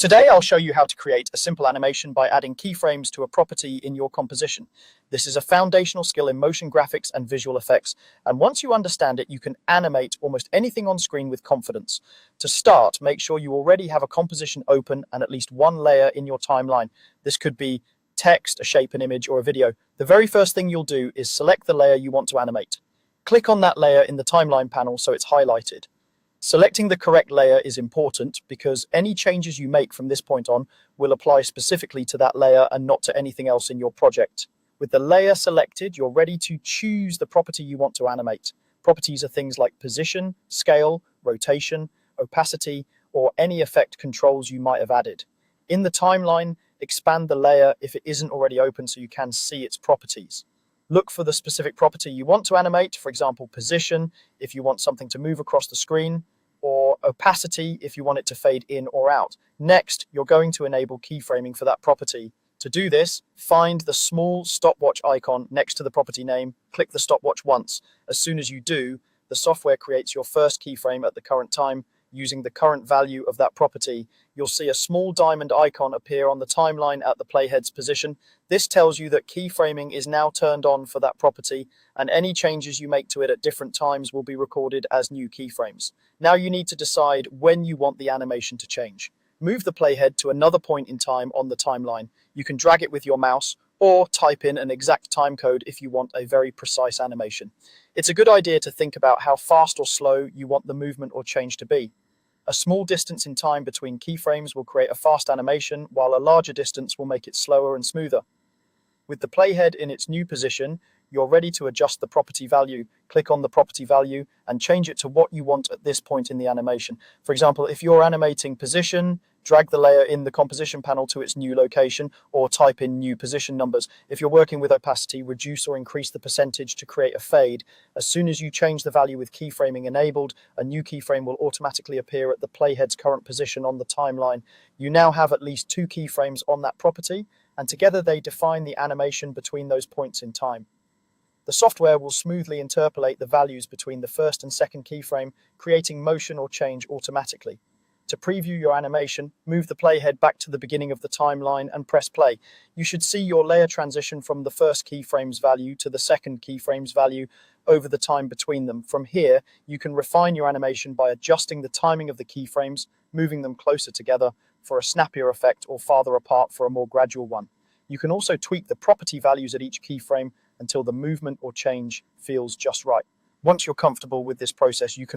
Today, I'll show you how to create a simple animation by adding keyframes to a property in your composition. This is a foundational skill in motion graphics and visual effects, and once you understand it, you can animate almost anything on screen with confidence. To start, make sure you already have a composition open and at least one layer in your timeline. This could be text, a shape, an image, or a video. The very first thing you'll do is select the layer you want to animate. Click on that layer in the timeline panel so it's highlighted. Selecting the correct layer is important because any changes you make from this point on will apply specifically to that layer and not to anything else in your project. With the layer selected, you're ready to choose the property you want to animate. Properties are things like position, scale, rotation, opacity, or any effect controls you might have added. In the timeline, expand the layer if it isn't already open so you can see its properties. Look for the specific property you want to animate, for example, position, if you want something to move across the screen, or opacity if you want it to fade in or out. Next, you're going to enable keyframing for that property. To do this, find the small stopwatch icon next to the property name, click the stopwatch once. As soon as you do, the software creates your first keyframe at the current time. Using the current value of that property, you'll see a small diamond icon appear on the timeline at the playhead's position. This tells you that keyframing is now turned on for that property, and any changes you make to it at different times will be recorded as new keyframes. Now you need to decide when you want the animation to change. Move the playhead to another point in time on the timeline. You can drag it with your mouse or type in an exact time code if you want a very precise animation. It's a good idea to think about how fast or slow you want the movement or change to be. A small distance in time between keyframes will create a fast animation, while a larger distance will make it slower and smoother. With the playhead in its new position, you're ready to adjust the property value. Click on the property value and change it to what you want at this point in the animation. For example, if you're animating position, drag the layer in the composition panel to its new location or type in new position numbers. If you're working with opacity, reduce or increase the percentage to create a fade. As soon as you change the value with keyframing enabled, a new keyframe will automatically appear at the playhead's current position on the timeline. You now have at least two keyframes on that property, and together they define the animation between those points in time. The software will smoothly interpolate the values between the first and second keyframe, creating motion or change automatically. To preview your animation, move the playhead back to the beginning of the timeline and press play. You should see your layer transition from the first keyframe's value to the second keyframe's value over the time between them. From here, you can refine your animation by adjusting the timing of the keyframes, moving them closer together for a snappier effect or farther apart for a more gradual one. You can also tweak the property values at each keyframe until the movement or change feels just right. Once you're comfortable with this process, you can